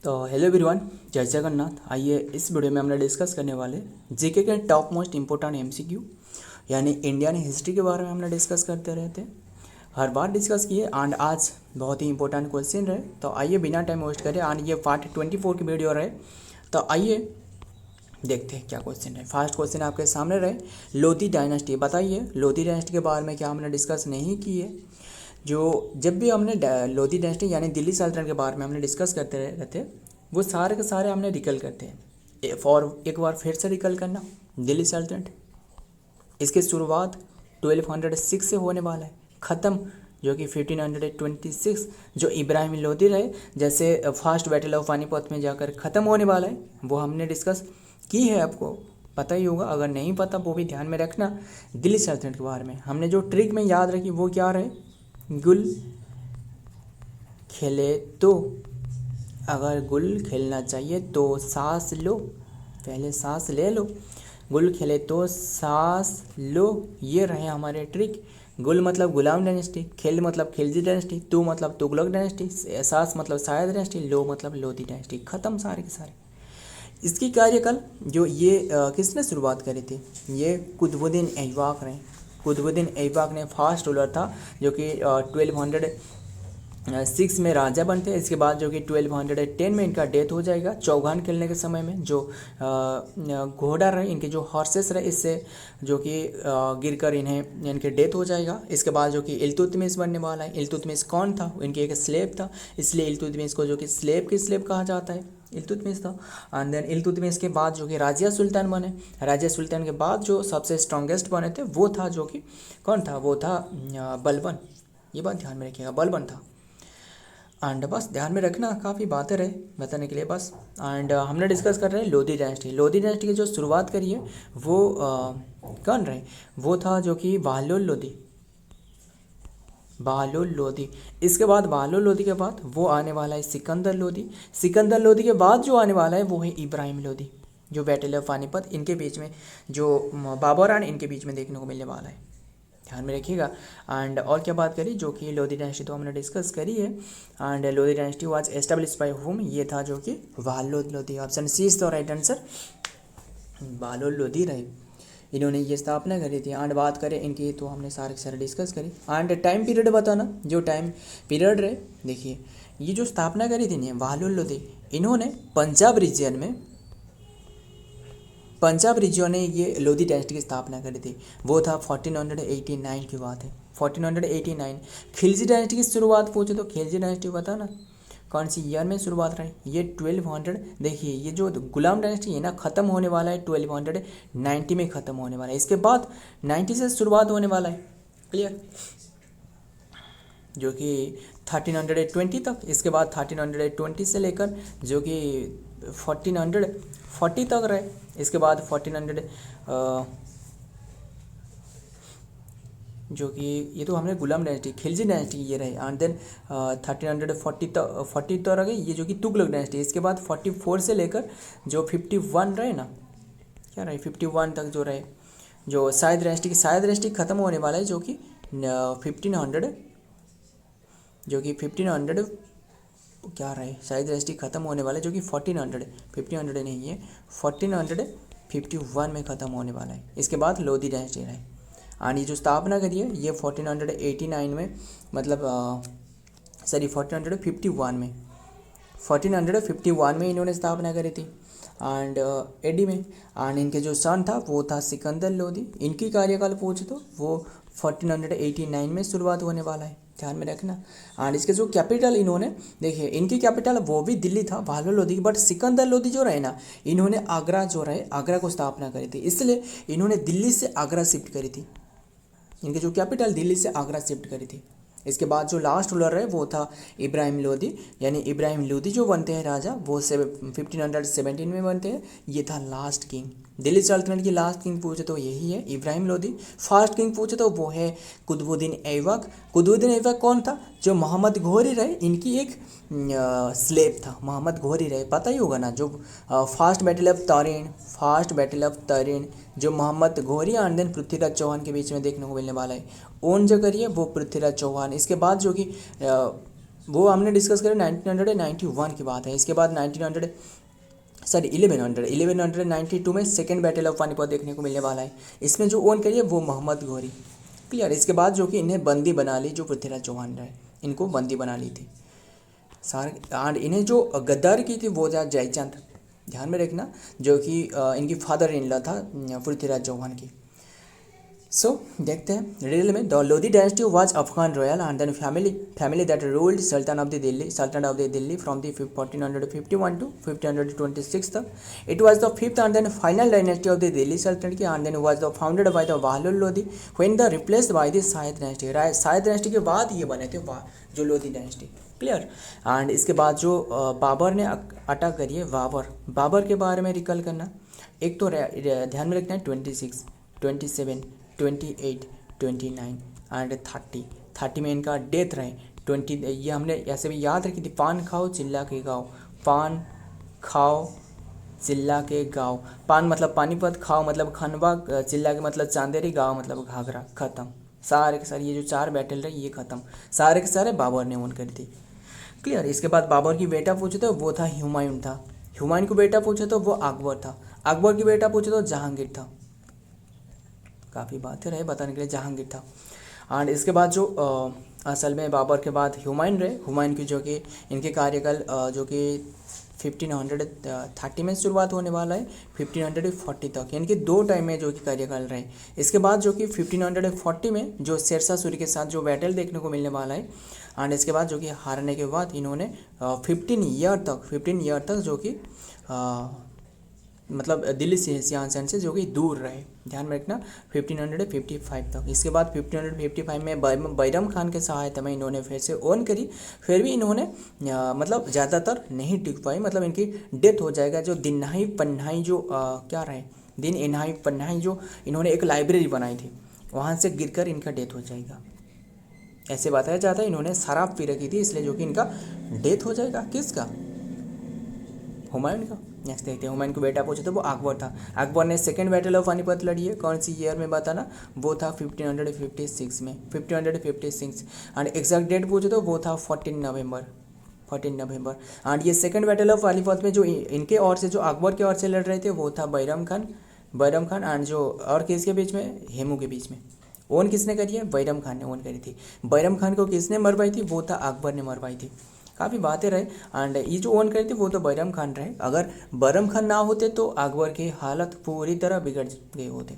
तो hello everyone, जय जगन्नाथ। आइए इस वीडियो में हम डिस्कस करने वाले जीके के टॉप मोस्ट इम्पोर्टेंट एमसीक्यू यानी इंडियन हिस्ट्री के बारे में हमने डिस्कस करते रहते हैं, हर बार डिस्कस किए। एंड आज बहुत ही इंपॉर्टेंट क्वेश्चन रहे, तो आइए बिना टाइम वेस्ट करें। एंड ये पार्ट 24 की वीडियो रहे, तो आइए देखते हैं क्या क्वेश्चन है। फर्स्ट क्वेश्चन आपके सामने रहे, लोधी डायनेस्टी। बताइए लोधी डायनेस्टी के बारे में क्या हमने डिस्कस नहीं किए। जो जब भी हमने लोधी डायनेस्टी यानी दिल्ली सल्तनत के बारे में हमने डिस्कस करते रहते, वो सारे के सारे हमने रिकल करते हैं। और एक बार फिर से रिकल करना, दिल्ली सल्तनत इसकी शुरुआत 1206 से होने वाला है, ख़त्म जो कि 1526 जो इब्राहिम लोधी रहे, जैसे फर्स्ट बैटल ऑफ पानीपत में जाकर ख़त्म होने वाला है, वो हमने डिस्कस की है। आपको पता ही होगा, अगर नहीं पता वो भी ध्यान में रखना। दिल्ली सल्तनत के बारे में हमने जो ट्रिक में याद रखी वो क्या रहे, गुल खेले तो, अगर गुल खेलना चाहिए तो सांस लो, पहले सांस ले लो। गुल खेले तो सांस लो, ये रहे हमारे ट्रिक। गुल मतलब गुलाम डायनेस्टी, खेल मतलब खिलजी डायनेस्टी, तो मतलब तुगलक डायनेस्टी, सांस मतलब शायद डायनेस्टी, लो मतलब लोधी डायनेस्टी। ख़त्म सारे के सारे। इसकी कार्यकाल जो ये किसने शुरुआत करी थी, ये कुतुबुद्दीन ऐबक ने। कुतुबुद्दीन ऐबक ने फर्स्ट रूलर था जो कि 1206 में राजा बनते हैं। इसके बाद जो कि 1210 में इनका डेथ हो जाएगा चौगान खेलने के समय में। जो घोड़ा रहे, इनके जो हॉर्सेस रहे, इससे जो कि गिरकर इनके डेथ हो जाएगा। इसके बाद जो कि इल्तुतमिश बनने वाला है। इल्तुतमिश कौन था, इनके एक स्लेब था, इसलिए इल्तुतमिश को जो कि स्लेब की स्लेब कहा जाता है, इल्तुतमिश था। एंड देन इल्तुतमिश के बाद जो कि राजिया सुल्तान बने। राजिया सुल्तान के बाद जो सबसे स्ट्रॉन्गेस्ट बने थे वो था जो कि कौन था, वो था बलबन। ये बात ध्यान में रखिएगा, बलबन था। एंड बस ध्यान में रखना, काफ़ी बातें रहे बताने के लिए बस। एंड हमने डिस्कस कर रहे हैं लोधी डायनेस्टी। लोधी डायनेस्टी की जो शुरुआत करी है वो कौन रहे, वो था जो कि बहलोल लोधी। बहलोल लोधी। इसके बाद बहलोल लोधी के बाद वो आने वाला है सिकंदर लोधी। सिकंदर लोधी के बाद जो आने वाला है वो है इब्राहिम लोधी, जो बैटल ऑफ पानीपत इनके बीच में, जो बाबर एंड इनके बीच में देखने को मिलने वाला है, ध्यान में रखिएगा। एंड और क्या बात करी, जो कि लोधी डायनेस्टी तो हमने डिस्कस करी है। And Lodhi dynasty was establish by whom, ये था जो कि Bahlol Lodhi. Option C is the right answer, Bahlol Lodhi रहे, इन्होंने ये स्थापना करी थी। एंड बात करें इनकी तो हमने सारे के सारे डिस्कस करी। एंड टाइम पीरियड बताना, जो टाइम पीरियड रहे, देखिए ये जो स्थापना करी थी बहलोल लोधी, इन्होंने पंजाब रीजन में, पंजाब रीजन ने ये लोधी डायनेस्टी की स्थापना करी थी, वो था 1489 की बात है, 1489। खिलजी डायनेस्टी की शुरुआत पूछे तो खिलजी डायनेस्टी बताना कौन सी ईयर में शुरुआत रही, ये 1200। देखिए ये जो गुलाम डायनेस्टी है ना, ख़त्म होने वाला है 1290 में ख़त्म होने वाला है। इसके बाद 90 से शुरुआत होने वाला है, क्लियर, जो कि 1320 तक। इसके बाद 1320 से लेकर जो कि 1440 तक रहे। इसके बाद 1400 जो कि ये तो हमने गुलाम डायनेस्टी, खिलजी डायनेस्टी ये रहे। एंड देन 1340 तक रहे, ये जो कि तुगलक डायनेस्टी। इसके बाद 44 से लेकर जो 51 रहे ना, क्या रहे 51 तक जो रहे, जो शायद डायनेस्टी की, शायद डायनेस्टी ख़त्म होने वाला है, जो कि 1500, जो कि 1500 क्या रहे, शायद डायनेस्टी ख़त्म होने वाला है, जो कि 1500 नहीं है, 1451 में ख़त्म होने वाला है। इसके बाद लोधी डायनेस्टी रहे। एंड ये जो स्थापना करी है ये 1489 में, मतलब सॉरी 1451 में, 1451 में इन्होंने स्थापना करी थी। एंड एडी में। एंड इनके जो सन था वो था सिकंदर लोधी। इनकी कार्यकाल पूछे तो वो 1489 में शुरुआत होने वाला है, ध्यान में रखना। एंड इसके जो कैपिटल इन्होंने, देखिए इनकी कैपिटल वो भी दिल्ली था, बहलोल लोधी की, बट सिकंदर लोधी जो रहे ना, इन्होंने आगरा जो रहे, आगरा को स्थापना करी थी, इसलिए इन्होंने दिल्ली से आगरा शिफ्ट करी थी। इनकी जो कैपिटल दिल्ली से आगरा शिफ्ट करी थी। इसके बाद जो लास्ट रूलर है वो था इब्राहिम लोधी, यानी इब्राहिम लोधी जो बनते हैं राजा, वो 1517 में बनते हैं। ये था लास्ट किंग। दिल्ली सल्तनत की लास्ट किंग पूछे तो यही है इब्राहिम लोधी। फर्स्ट किंग पूछे तो वो है कुतुबुद्दीन ऐबक। कुतुबुद्दीन ऐबक कौन था, जो मोहम्मद घोरी रहे, इनकी एक स्लेब था, मोहम्मद घोरी रहे, पता ही होगा ना, जो फर्स्ट बैटल ऑफ तरीन जो मोहम्मद घोरी एंड देन पृथ्वीराज चौहान के बीच में देखने को मिलने वाला है। ओन जो करिए वो पृथ्वीराज चौहान। इसके बाद जो कि वो हमने डिस्कस करें 1991 की बात है। इसके बाद 1192 में सेकेंड बैटल ऑफ पानीपत देखने को मिलने वाला है। इसमें जो ओन करिए वो मोहम्मद गौरी। क्लियर। इसके बाद जो कि इन्हें बंदी बना ली जो पृथ्वीराज चौहान रहे, इनको बंदी बना ली थी सार। एंड इन्हें जो गद्दारी की थी वो था जयचंद, ध्यान में रखना, जो कि इनकी फादर इन लॉ था पृथ्वीराज चौहान की। सो देखते हैं रियल में। The Lodhi dynasty was Afghan royal and then family that ruled sultanate of the Delhi from the 1451 to 1526 तक। It was the fifth and then final dynasty of the Delhi sultanate की and then was the founded by the Bahlol Lodhi when the replaced by the Sayyid dynasty. Sayyid dynasty के बाद ये बने थे जो Lodhi dynasty. Clear. And इसके बाद जो बाबर ने अटैक करिए, बाबर के बारे में रिकॉल करना। एक तो ध्यान में रखना है 26, 27, 28, 29 एंड 30 में इनका डेथ रहे। 20 ये हमने ऐसे भी याद रखी थी। पान खाओ चिल्ला के गाओ, पान खाओ चिल्ला के गाओ। पान मतलब पानीपत, खाओ मतलब खनवा, चिल्ला के मतलब चांदेरी, गाओ मतलब घाघरा। खत्म सारे के सारे ये जो 4 बैटल रहे ये खत्म, सारे के सारे बाबर ने वन करी थी। क्लियर। इसके बाद बाबर की बेटा पूछे तो वो था हुमायूं था। हुमायूं को बेटा पूछे तो वो अकबर था। अकबर की बेटा पूछे तो जहांगीर था। काफ़ी बातें रहे बताने के लिए, जहांगीर था। एंड इसके बाद जो असल में बाबर के बाद हुमायूं रहे। हुमायूं की जो कि इनके कार्यकाल जो कि 1530 में शुरुआत होने वाला है 1540 तक, यानी कि 2 टाइम में जो कि कार्यकाल रहे। इसके बाद जो कि 1540 में जो शेरशाह सूरी के साथ जो बैटल देखने को मिलने वाला है। एंड इसके बाद जो कि हारने के बाद इन्होंने 15 ईयर तक जो कि मतलब दिल्ली सिंहासन से जो कि दूर रहे। ध्यान में रखना 1555 तक। इसके बाद 1555 में बैरम खान के सहायता में इन्होंने फिर से ओन करी। फिर भी इन्होंने मतलब ज़्यादातर नहीं टिक पाई, मतलब इनकी डेथ हो जाएगा। जो दिन्हाई पन्हाई जो क्या रहे, दिन इन्हाई पन्हाई जो इन्होंने एक लाइब्रेरी बनाई थी, वहाँ से गिरकर इनका डेथ हो जाएगा। ऐसे बताया जाता है इन्होंने शराब पी रखी थी, इसलिए जो कि इनका डेथ हो जाएगा। किसका? हुमायूं का। नेक्स्ट देखते हैं। हुमायूं को बेटा पूछे तो वो अकबर था। अकबर ने सेकेंड बैटल ऑफ पानीपत लड़ी है। कौन सी ईयर में बताना? वो था 1556 में, 1556। एंड एग्जैक्ट डेट पूछे तो वो था 14 नवंबर। एंड ये सेकेंड बैटल ऑफ पानीपत में जो इनके और से जो अकबर के और से लड़ रहे थे वो था बैरम खान एंड जो और किसके बीच में? हेमू के बीच में। ओन किसने करी है? बैरम खान ने ओन करी थी। बैरम खान को किसने मरवाई थी? वो था अकबर ने मरवाई थी। काफ़ी बातें रहे। एंड ये जो ओन करी थी वो तो बैरम खान रहे। अगर बैरम खान ना होते तो अकबर की हालत पूरी तरह बिगड़ गए होते।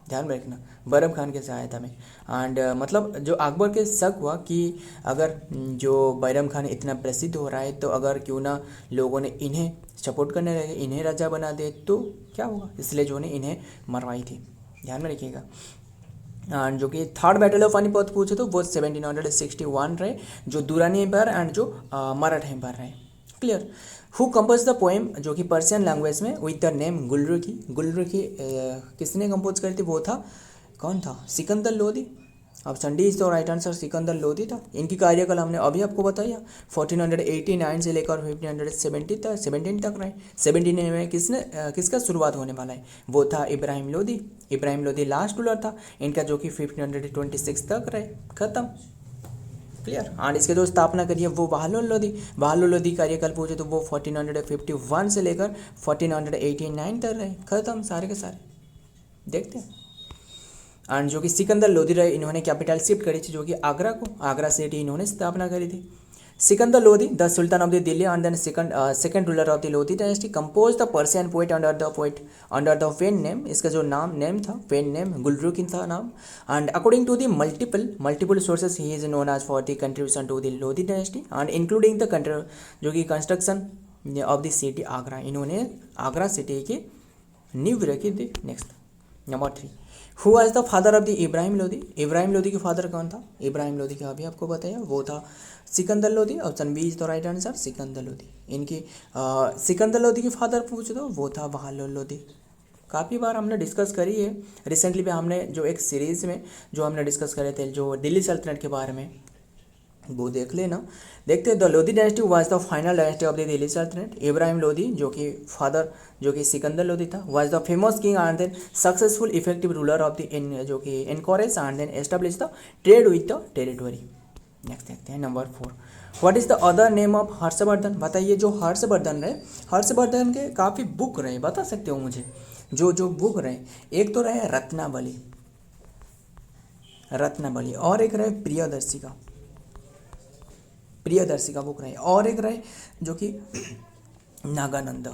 ध्यान में रखना, बैरम खान की सहायता में। एंड मतलब जो अकबर के शक हुआ कि अगर जो बैरम खान इतना प्रसिद्ध हो रहा है तो अगर क्यों ना लोगों ने इन्हें सपोर्ट करने लगे, इन्हें राजा बना दे तो क्या होगा, इसलिए जो ने इन्हें मरवाई थी। ध्यान में रखिएगा। एंड जो कि थर्ड बैटल ऑफ पानीपत पूछे तो वो 1761 रहे, जो दुरानी एम्पायर एंड जो मराठा एम्पायर रहे। Clear. Who compose the poem जो कि पर्शियन लैंग्वेज में विद द नेम गुलरुखी किसने कंपोज करी थी? वो था, कौन था? Sikandar Lodhi. Option D is the right answer, Sikandar Lodhi था। इनकी कार्यकाल हमने अभी आपको बताया 1489 से लेकर 1517 तक रहे। 17 में किसका शुरुआत होने वाला है? वो था इब्राहिम लोधी लास्ट रूलर था इनका, जो कि 1526 तक रहे। खत्म। क्लियर। एंड इसके जो स्थापना करी है वो बहलोल लोधी कार्यकाल पूछे तो वो 1451 से लेकर 1489 तक रहे। खत्म सारे के सारे। देखते हैं। एंड जो कि सिकंदर लोधी रहे, इन्होंने कैपिटल शिफ्ट करी थी जो कि आगरा सिटी इन्होंने स्थापना करी थी। Sikandar Lodhi the sultan of the Delhi and then second ruler of the Lodhi dynasty compose the Persian poet under the pen name. इसका जो नेम था, पेन नेम गुलरुखी था नाम। And according to the multiple sources he is known as for the contribution to the Lodhi dynasty and including the जो कि construction of the city Agra. इन्होंने Agra city की नींव रखी थी। Next number 3, who was the father of the Ibrahim Lodhi के father कौन था? इब्राहिम लोधी का अभी आपको बताया, वो था Sikandar Lodhi. Option B is the right answer, Sikandar Lodhi. इनकी सिकंदर लोधी के फादर पूछे तो वो था बहलोल लोधी। काफ़ी बार हमने डिस्कस करी है। रिसेंटली भी हमने जो एक सीरीज़ में जो हमने डिस्कस करे थे जो दिल्ली सल्तनत के बारे में, वो देख लेना। देखते हैं। The Lodhi dynasty was the final dynasty of the Delhi सल्तनत। इब्राहिम लोधी जो कि फादर जो कि सिकंदर लोधी था was the famous king and then successful effective ruler of the जो कि encourage and then establish the trade with the territory. Next देखते हैं number 4, what is the other name of Harshvardhan? बताइए जो हर्षवर्धन रहे, हर्षवर्धन के काफ़ी बुक रहे, बता सकते हो मुझे जो जो बुक रहे? एक तो रहे रत्नावली, रत्नावली, और एक रहे प्रियदर्शिका, प्रियदर्शिका बुक रहे, और एक रहे जो कि नागानंद,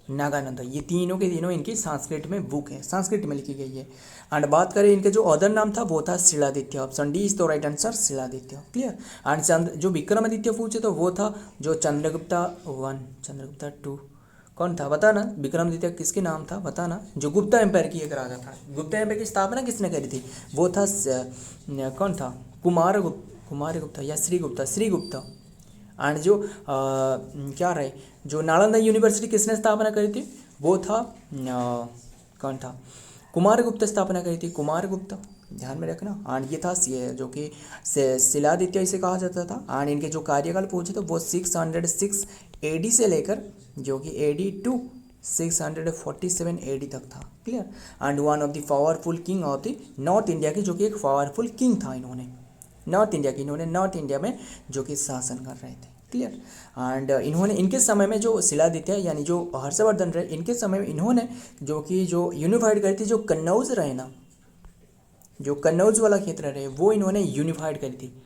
नागानंद। ये तीनों के तीनों इनकी संस्कृत में बुक है, संस्कृत में लिखी गई है। एंड बात करें इनके जो अदर नाम था वो था Shiladitya. Option D is the right answer, Shiladitya. Clear. And Chandra जो विक्रमादित्य पूछे तो वो था जो चंद्रगुप्ता 1, चंद्रगुप्ता 2, कौन था बताना? विक्रमादित्य किसके नाम था बताना? जो गुप्ता एम्पायर की एक राजा था। गुप्ता एम्पायर की स्थापना किसने करी थी? वो था कौन था? कुमारगुप्ता या श्रीगुप्ता, श्रीगुप्ता। एंड जो क्या रहे, जो नालंदा यूनिवर्सिटी किसने स्थापना करी थी? वो था कौन था? कुमारगुप्त स्थापना करी थी, कुमारगुप्त, ध्यान में रखना। एंड ये था जो कि शिलादित्य इसे कहा जाता था। एंड इनके जो कार्यकाल पूछे तो वो 606 AD से लेकर जो कि AD टू 647 AD तक था। Clear. And one of the powerful king of the north India की, जो कि एक पावरफुल किंग था इन्होंने नॉर्थ इंडिया की, इन्होंने नॉर्थ इंडिया में जो कि शासन कर रहे थे। क्लियर। एंड इन्होंने इनके समय में जो शिलादित्य यानी जो हर्षवर्धन रहे, इनके समय में इन्होंने जो कि जो यूनिफाइड करी थी, जो कन्नौज रहे ना, जो कन्नौज वाला क्षेत्र रहे वो इन्होंने यूनिफाइड करी थी,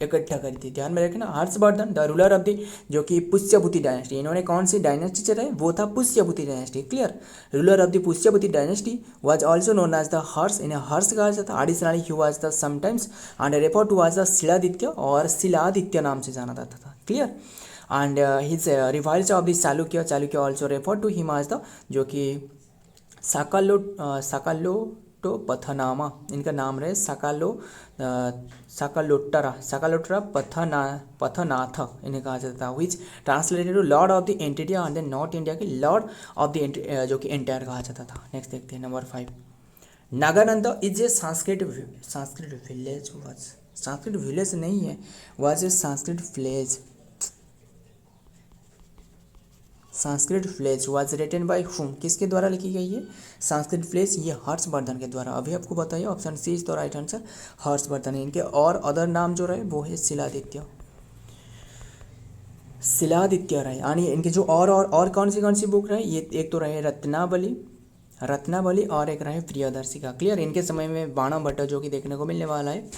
इकट्ठा करी थी। ध्यान में रखना। Harshvardhan the ruler of the जो कि पुष्यभूति डायनेस्टी, इन्होंने कौन सी डायनेस्टी चलाए? वो था Pushyabhuti dynasty. Clear. Ruler of the Pushyabhuti dynasty was also known as the Harsha, इन्हें हर्ष कहा जाता था। Additionally he was the sometimes and refer to as the Shiladitya, और शिलादित्य नाम से जाना जाता था। Clear. And his rivals of the Chalukya, Chalukya also refer to him as the जो कि साकालोटोपथनामा, इनका नाम रहे साकालोटरा पथनाथ इन्हें कहा जाता था। Which translated to lord of the interior and then north India के लॉर्ड ऑफ द जो कि एंटायर कहा जाता था। नेक्स्ट देखते हैं number 5। Nagananda is a Sanskrit village, Sanskrit village नहीं है, was a Sanskrit village, Sanskrit play was written by whom, किसके द्वारा लिखी गई है संस्कृत फ्लेज? ये हर्षवर्धन के द्वारा। अभी आपको बताइए, option C is the right answer, Harshvardhan. इनके और अदर नाम जो रहे वो है शिलादित्य, शिलादित्य रहे। यानी इनके जो और कौन सी बुक रहे? ये एक तो रहे रत्नावली और एक रहे प्रियदर्शिका। क्लियर। इनके समय में बाणभट्ट जो कि देखने को मिलने वाला है।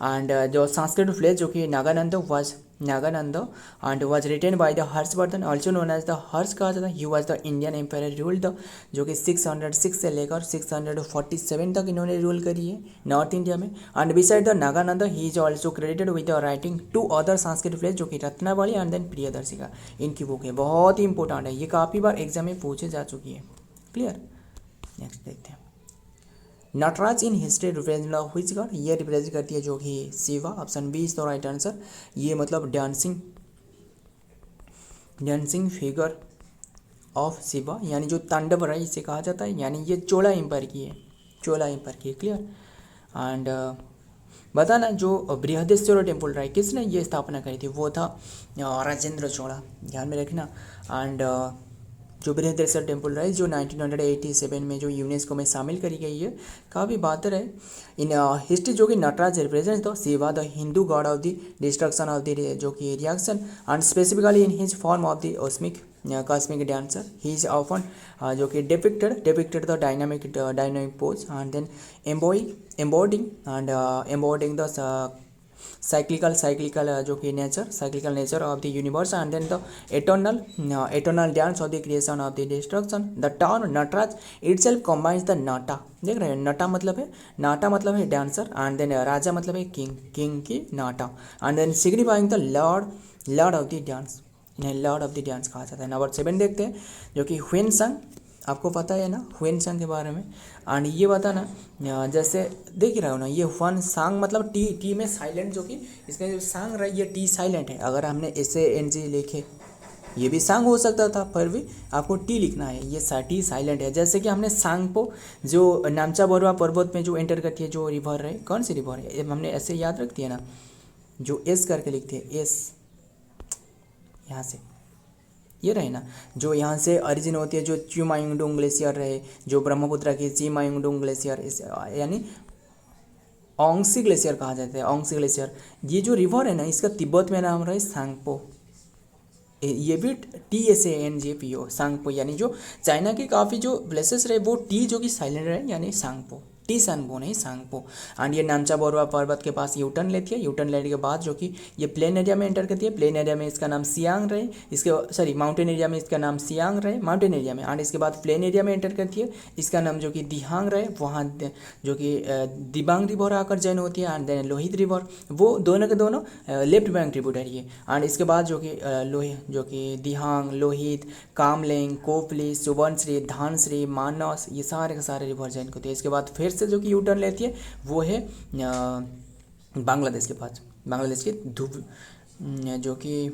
एंड जो संस्कृत फ्लेज जो कि Nagananda and was written by the Harshavardhan, also known as the Harsha कहा जाता है। He was the Indian empire ruled जो कि 606 से लेकर 647 तक इन्होंने रूल करी है नॉर्थ इंडिया में। And beside the Naganand he is also credited with the writing 2 other Sanskrit fledge जो कि रत्नावली एंड देन प्रियदर्शिका। इनकी बुक है, बहुत ही इंपॉर्टेंट है, ये काफ़ी बार एग्जाम में पूछे जा चुकी है। क्लियर। नेक्स्ट देखते हैं। Nataraj in history represent which god? ये रिप्रेजेंट करती है जो कि Shiva. Option B is the right answer. ये मतलब डांसिंग फिगर ऑफ शिवा, यानी जो तांडव रहा है इसे कहा जाता है। यानी ये चोला एम्पायर की है, चोला एम्पायर की। क्लियर। एंड बताना जो बृहदेश्वर टेम्पल रहा है किसने ये स्थापना करी थी? वो था राजेंद्र चोला, ध्यान में रखना। एंड जो बृहदेश्वर टेम्पल रहा है जो 1987 में जो यूनेस्को में शामिल करी गई है, काफ़ी बेहतर है। इन हिस्ट्री जो कि Nataraj represent the Shiva the Hindu god of the destruction of the जो कि reaction and specifically in his form of the cosmic dancer. He is often जो कि depicted the dynamic pose and then embodying the cyclical जो कि cyclical nature of the universe and then the eternal dance of the creation of the destruction. The term Nataraj itself combines the nata, देख रहे हैं नटा मतलब है dancer and then राजा मतलब है king की नाटा and then signifying the lord of the dance, इन्हें लॉर्ड ऑफ द डांस कहा जाता है। नंबर 7 देखते हैं जो कि ह्वेन संग, आपको पता है ना ह्वेन संग के बारे में। एंड ये बताना जैसे देख ही रहे हो ना, ये वन सांग मतलब टी में साइलेंट, जो कि इसमें जो सांग रहा है ये टी साइलेंट है। अगर हमने SANG लिखे, ये भी सांग हो सकता था पर भी आपको टी लिखना है, ये टी साइलेंट है। जैसे कि हमने सांग को जो नामचा बरुआ पर्वत में जो एंटर करती है जो रिवर है, कौन सी रिवर है हमने ऐसे याद रखती है ना, जो एस करके लिखते हैं, एस यहाँ से ये रहे ना, जो यहाँ से ओरिजिन होती है, जो च्यूमायुंगडोंग ग्लेशियर रहे, जो ब्रह्मपुत्र की चीमायुंगडोंग ग्लेशियर, यानी औंगसी ग्लेशियर कहा जाता है, औंगसी ग्लेशियर। ये जो रिवर है ना, इसका तिब्बत में नाम रहा है सांगपो। ये भी TSANGPO, सांगपो, यानी जो चाइना के काफ़ी जो प्लेसेस रहे वो टी जो कि साइलेंट रहे, यानी सांगपो, टी सांगपो नहीं सांगपो। एंड ये नामचा बोरवा पर्वत के पास यू टर्न लेती है, यू टर्न लेने के बाद जो कि ये प्लेन एरिया में एंटर करती है। प्लेन एरिया में इसका नाम सियांग रहे, इसके माउंटेन एरिया में इसका नाम सियांग रहे, माउंटेन एरिया में। एंड इसके बाद प्लेन एरिया में एंटर करती है, इसका नाम जो कि दिहांग रहे, वहाँ जो कि दिबांग रिवर आकर जॉइन होती है। एंड देन लोहित रिवर, वो दोनों के दोनों लेफ्ट बैंक ट्रिब्यूटरी है। एंड इसके बाद जो कि जो कि दिहांग, लोहित, कामलेंग, कोपली, सुवर्णश्री, धानश्री, मानस, ये सारे के सारे रिवर जॉइन होते हैं। इसके बाद फिर से जो कि यू टर्न लेती है वो है बांग्लादेश के पास, बांग्लादेश के जो कि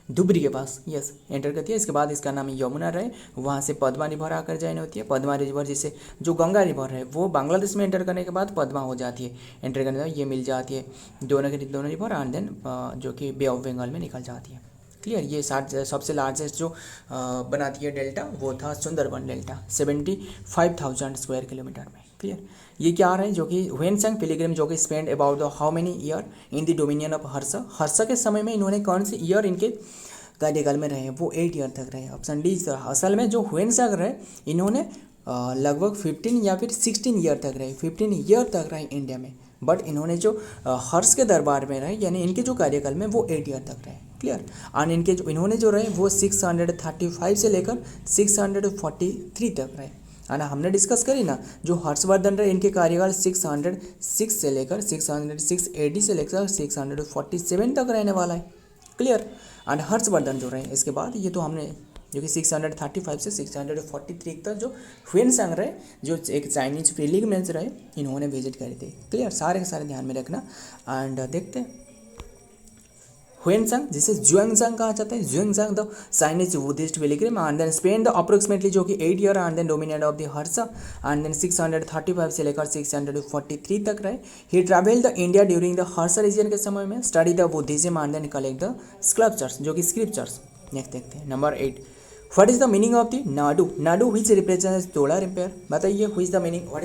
धुबरी के पास, यस, एंटर करती है। इसके बाद इसका नाम यमुना रहे, वहाँ से पद्मा रिवर आकर जॉइन होती है। पद्मा रिवर जिसे जो गंगा रिवर है वो बांग्लादेश में एंटर करने के बाद पद्मा हो जाती है, एंटर करने के बाद ये मिल जाती है दोनों के दोनों रिवर। एंड देन जो कि बे ऑफ बंगाल में निकल जाती है। क्लियर। ये सबसे लार्जेस्ट जो बनाती है डेल्टा वो था सुंदरबन डेल्टा, 75,000 स्क्वायर किलोमीटर में। क्लियर। ये क्या रहा है जो कि ह्वेनसांग पिलग्रिम जो कि spend about the how many year in the dominion of Harsha. Harsha के समय में इन्होंने कौन से ईयर इनके कार्यकाल में रहे, वो 8 ईयर तक रहे। Option D. असल में जो ह्वेनसांग रहे इन्होंने लगभग 15 या फिर 16 ईयर तक रहे, 15 ईयर तक रहे इंडिया में। बट इन्होंने जो हर्ष के दरबार में रहे, यानी इनके जो कार्यकाल में वो 8 ईयर तक रहे। क्लियर। और इनके जो इन्होंने जो रहे वो 635 से लेकर 643 तक रहे, है ना। हमने डिस्कस करी ना, जो हर्षवर्धन रहे इनके कार्यकाल 606 से लेकर 606 AD से लेकर 647 तक रहने वाला है। क्लियर। एंड हर्षवर्धन जो रहे इसके बाद ये तो हमने जो कि 635 से 643 तक जो ह्वेनसांग रहे, जो एक चाइनीज पिलग्रिमेज रहे, इन्होंने विजिट करे थे। क्लियर। सारे के सारे ध्यान में रखना। एंड देखते हैं ह्वेनसांग जिसे जुएंगसांग कहा जाता है, Xuanzang the Chinese Buddhist pilgrim and then spend the approximately जो कि 8 year and then dominate of the Harsha and then 635 से लेकर 643 तक रहे। He travel the India during the Harsha region के समय में, study the Buddhism and then collect the sculptures जो कि स्क्रिप्चर्स। नेक्स्ट देखते हैं number 8, what is the meaning of the nadu. Nadu which represent Chola empire. बताइए what is the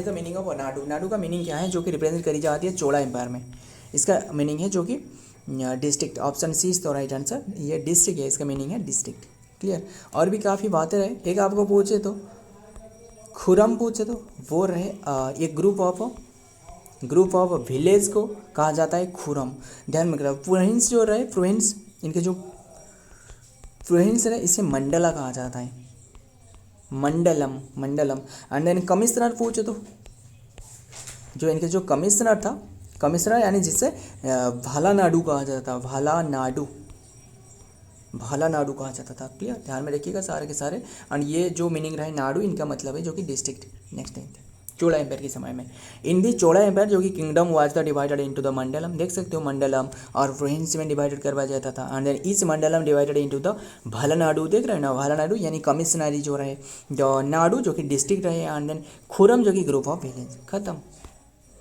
meaning of Nadu. Nadu का meaning क्या है जो कि रिप्रेजेंट करी जाती है चोला एम्पायर में। इसका मीनिंग है जो कि डिस्ट्रिक्ट। ऑप्शन सी इज तो राइट आंसर, ये डिस्ट्रिक्ट है, इसका मीनिंग है डिस्ट्रिक्ट। क्लियर। और भी काफ़ी बातें रहे, एक आपको पूछे तो खुरम पूछे तो वो रहे एक ग्रुप ऑफ विलेज को कहा जाता है खुरम। ध्यान में रखना। प्रोविंस जो रहे, प्रोविंस इनके जो प्रोविंस रहे इसे मंडला कहा जाता है, मंडलम। एंड देन कमिश्नर पूछे तो जो इनके जो कमिश्नर था, कमिश्नर यानी जिसे भालानाडु कहा जाता था, भालानाडु कहा जाता था। क्लियर। ध्यान में रखिएगा सारे के सारे। एंड ये जो मीनिंग रहा है नाडु, इनका मतलब है जो कि डिस्ट्रिक्ट। नेक्स्ट देखते हैं चोला एम्पायर के समय में। इन दी चोला एम्पायर जो कि kingdom was the divided into the mandalam. देख सकते हो मंडलम और प्रोविंस में डिवाइडेड करवाया जाता था। And then each mandalam divided into the Valanadu. देख रहे हैं ना, भालानाडु यानी कमिश्नरी जो रहे, द नाडु जो कि डिस्ट्रिक्ट रहे, एंड देन खुरम जो कि ग्रुप ऑफ विलेज। खत्म।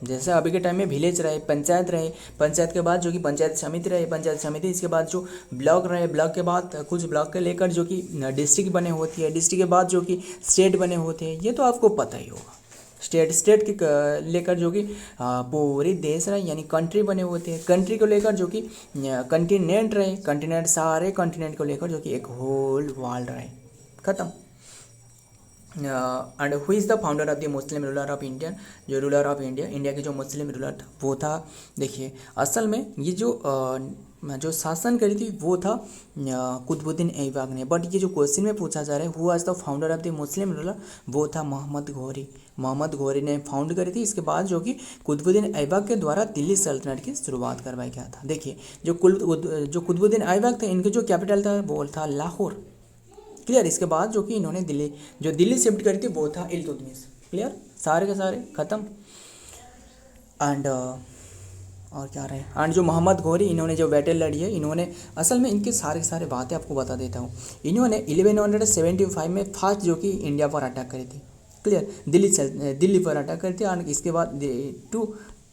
जैसे अभी के टाइम में विलेज रहे, पंचायत रहे, पंचायत के बाद जो कि पंचायत समिति रहे, पंचायत समिति इसके बाद जो ब्लॉक रहे, ब्लॉक के बाद कुछ ब्लॉक के लेकर जो कि डिस्ट्रिक्ट बने होती है, डिस्ट्रिक्ट के बाद जो कि स्टेट बने होते हैं। ये तो आपको पता ही होगा। स्टेट के लेकर जो कि पूरी देश रहे यानी कंट्री बने होते हैं। कंट्री को लेकर जो कि कंटिनेंट रहे, कंटिनेंट सारे कंटिनेंट को लेकर जो कि एक होल वर्ल्ड रहे। खत्म। And who is the founder of the Muslim ruler of India. जो रूलर ऑफ इंडिया के जो मुस्लिम रूलर था वो था, देखिए असल में ये जो शासन करी थी वो था कुतुबुद्दीन ऐबक ने। बट ये जो क्वेश्चन में पूछा जा रहा है who was the founder of the Muslim ruler, वो था मोहम्मद घोरी ने फाउंड करी थी। इसके बाद जो कि कुतुबुद्दीन ऐबक के द्वारा दिल्ली सल्तनत की शुरुआत करवाया गया था। देखिए जो कुतुबुद्दीन ऐबक थे, इनके जो कैपिटल था वो था लाहौर। क्लियर। इसके बाद जो कि इन्होंने दिल्ली शिफ्ट करी थी वो था इल्तुतमिश। क्लियर। सारे के सारे खत्म। एंड और क्या रहे, एंड जो मोहम्मद घोरी इन्होंने जो बैटल लड़ी है, इन्होंने असल में इनके सारे बातें आपको बता देता हूँ। इन्होंने 1175 में फर्स्ट जो कि इंडिया पर अटैक करी थी। क्लियर। दिल्ली पर अटैक करी थी। एंड इसके बाद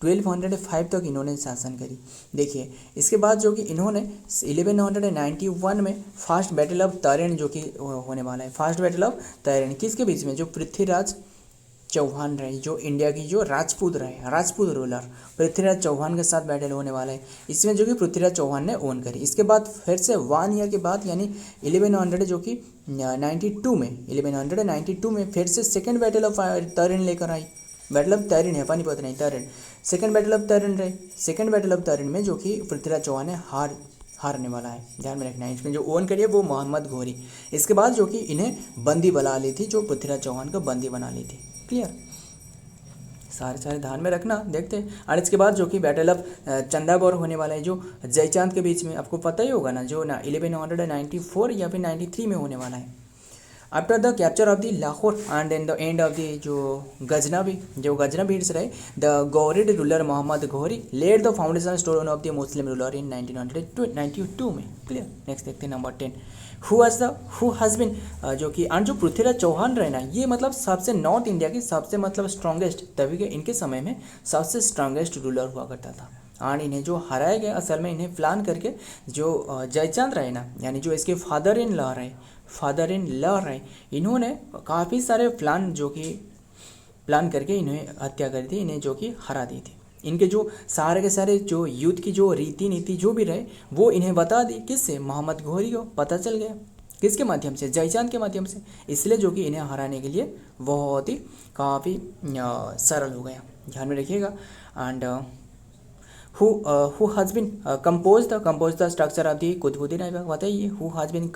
1205 तक इन्होंने शासन करी। देखिए इसके बाद जो कि इन्होंने 1191 में फर्स्ट बैटल ऑफ तरेन जो कि होने वाला है। फर्स्ट बैटल ऑफ तरेन किसके बीच में, जो पृथ्वीराज चौहान रहे, जो इंडिया की जो राजपूत रहे, राजपूत रूलर पृथ्वीराज चौहान के साथ बैटल होने वाला है। इसमें जो कि पृथ्वीराज चौहान ने ओन करी। इसके बाद फिर से 1 ईयर के बाद यानी 1100 जो कि 92 में 1192 में फिर से सेकेंड बैटल ऑफ तरिन लेकर आई। बैटल ऑफ तरिन है, पानीपत नहीं, तरिन। सेकेंड बैटल ऑफ तरिन रहे। सेकेंड बैटल ऑफ तरिन में जो कि पृथ्वीराज चौहान ने हारने वाला है, ध्यान में रखना है। इसमें जो ओन करी है वो मोहम्मद घोरी। इसके बाद जो कि इन्हें बंदी बना ली थी, जो पृथ्वीराज चौहान को बंदी बना ली थी। क्लियर, सारे ध्यान में रखना। देखते हैं। और इसके बाद जो कि बैटल ऑफ चंदागौर होने वाला है, जो जयचांद के बीच में, आपको पता ही होगा ना, जो ना 1194 या फिर 93 में होने वाला है। After the capture of the Lahore and in the end of the जो गजनवी हिट्स रहे, the Ghorid ruler Muhammad Ghori led the foundation stone of the Muslim ruler in 1992 में। क्लियर। नेक्स्ट देखते हैं नंबर 10, हु हैज़ बीन जो कि जो पृथ्वीराज चौहान रहे ना, ये मतलब सबसे नॉर्थ इंडिया की सबसे मतलब स्ट्रॉन्गेस्ट, तभी के इनके समय में सबसे स्ट्रॉन्गेस्ट रूलर हुआ करता था। और इन्हें जो हराया गया, असल में इन्हें प्लान करके जो जयचंद रहे ना, यानी जो इसके फादर इन लॉ रहे, इन्होंने काफ़ी सारे प्लान करके इन्हें हत्या करी थी, इन्हें जो कि हरा दी थी। इनके जो सारे के सारे जो युद्ध की जो रीति नीति जो भी रहे वो इन्हें बता दी, किससे? मोहम्मद घोरी को पता चल गया। किसके माध्यम से? जयचंद के माध्यम से। इसलिए जो कि इन्हें हराने के लिए बहुत ही काफ़ी सरल हो गया, ध्यान में रखिएगा। And who has been compose the structure of the Qutubuddin Aibak. बताइए, who has been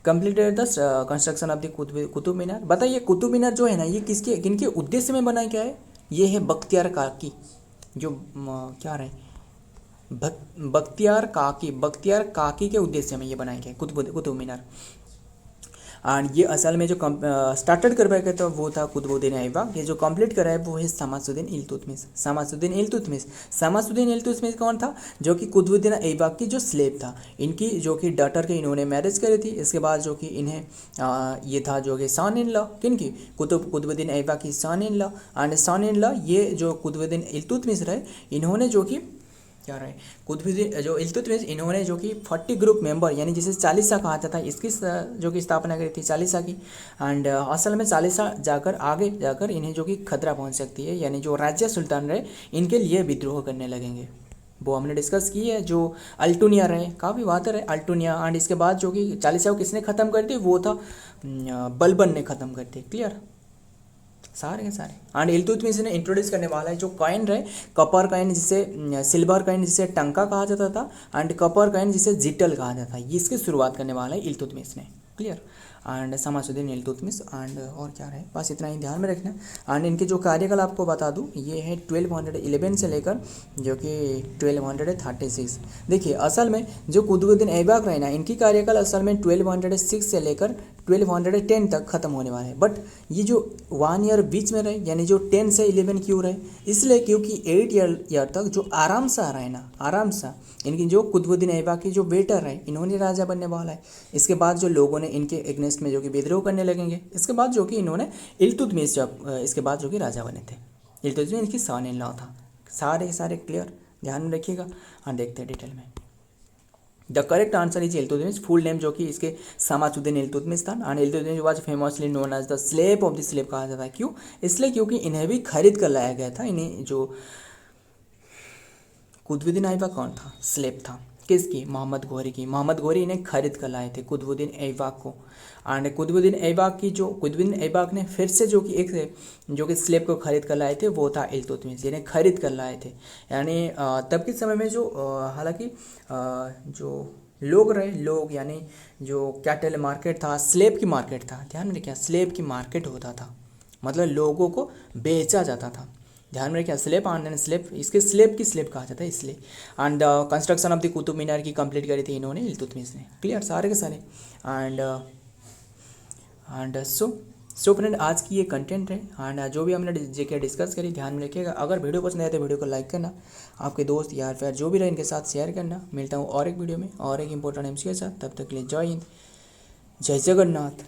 completed the construction of the Qutub Minar. बताइए, कुतुब मीनार जो है ना, ये किनके उद्देश्य में बनाया गया है? ये है बख्तियार काकी, जो क्या रहे, बख्तियार काकी के उद्देश्य में ये बनाया गया कुतुब मीनार। एंड ये असल में जो स्टार्टेड करवाया गया था वो था कुतुबुद्दीन ऐबक। ये जो कंप्लीट करा है वो है शमसुद्दीन इल्तुतमिश कौन था? जो कि कुतुबुद्दीन ऐबक की जो स्लेव था, इनकी जो कि डॉटर के इन्होंने मैरिज करी थी। इसके बाद जो कि इन्हें ये था जो कि सन इन लॉ, किनकी? कुतुबुद्दीन ऐबक की son in law. And son in law ये जो कुतुबुद्दीन इल्तुतमिश रहे, इन्होंने जो कि क्या रहे, कुतुबुद्दीन जो इल्तुतमिश, इन्होंने जो कि 40 ग्रुप मेंबर, यानी जिसे चालीसा कहा जाता है, इसकी जो कि स्थापना करी थी, चालीसा की। एंड असल में चालीसा आगे जाकर इन्हें जो कि खतरा पहुंच सकती है, यानी जो राज्य सुल्तान रहे इनके लिए विद्रोह करने लगेंगे। वो हमने डिस्कस की है। जो अल्टुनिया रहे, काफ़ी बात है अल्टुनिया। एंड इसके बाद जो कि चालीसा को किसने ख़त्म कर दी? वो था बलबन ने ख़त्म कर दी। क्लियर, सारे के सारे। एंड इल्तुतमिश ने इंट्रोड्यूस करने वाला है जो कॉइन रहे, कॉपर कॉइन जिसे सिल्वर कॉइन जिसे टंका कहा जाता था, एंड कॉपर कॉइन जिसे जिटल कहा जाता है, इसकी शुरुआत करने वाला है इल्तुतमिश ने। Clear. And Shamsuddin Iltutmish. And और क्या रहे, बस इतना ही ध्यान में रखना। एंड इनके जो कार्यकाल आपको बता दूं, ये है 1211 से लेकर जो कि 1236। देखिए, असल में जो कुतुबुद्दीन ऐबक रहे ना, इनकी कार्यकाल असल में 1206 से लेकर 1210 तक खत्म होने वाला है। बट ये जो 1 ईयर बीच में रहे, यानी जो 10 से 11 क्यों रहे? इसलिए क्योंकि 8 ईयर तक जो आराम सा रहे ना, आराम सा, इनकी जो कुतुबुद्दीन ऐबक की जो बेटा रहे, इन्होंने राजा बनने वाला है। इसके बाद जो लोगों ने इनके एग्नेस्ट में जो कि विद्रोह करने लगेंगे। इसके बाद जो कि इन्होंने इल्तुतमिश इसके बाद जो कि राजा बने थे। इल्तुतमिश इनकी सन इन लॉ था। सारे क्लियर, ध्यान में रखिएगा। हाँ, देखते हैं डिटेल में। The correct answer is Iltutmish. Full name जो कि इसके शमसुद्दीन इल्तुतमिश था। And Iltutmish was famously known as the slave of the slave कहा जाता है। क्यों? इसलिए क्योंकि इन्हें भी खरीद कर लाया गया था। इन्हें जो कुतुबुद्दीन ऐबक कौन था? स्लेव था। किसकी? मोहम्मद घोरी की। मोहम्मद घोरी इन्हें खरीद कर लाए थे कुतुबुद्दीन ऐबक को। एंड कुतुबुद्दीन ऐबक ने फिर से जो कि एक जो कि स्लेव को खरीद कर लाए थे वो था इल्तुतमिश, इन्हें खरीद कर लाए थे। यानी तब के समय में जो हालांकि जो लोग यानी जो कैटल मार्केट था, स्लेव की मार्केट था। ध्यान में रखिए, स्लेव की मार्केट होता था, मतलब लोगों को बेचा जाता था। ध्यान में रखिए, स्लेब एंड स्लेब, इसके स्लेब की स्लेब कहा जाता है इसलिए। And construction of the Qutub Minar की कंप्लीट करी थी इन्होंने, इल्तुतमिश ने। क्लियर, सारे के सारे। एंड सो फ्रेंड, आज की ये कंटेंट है। एंड जो भी हमने जेके डिस्कस करी, ध्यान में रखिएगा। अगर वीडियो पसंद आए तो वीडियो को लाइक करना, आपके दोस्त यार फिर जो भी रहे इनके साथ शेयर करना। मिलता हूँ और एक वीडियो में और एक इंपॉर्टेंट एमसीक्यू के साथ। तब तक के लिए जय हिंद, जय जगन्नाथ।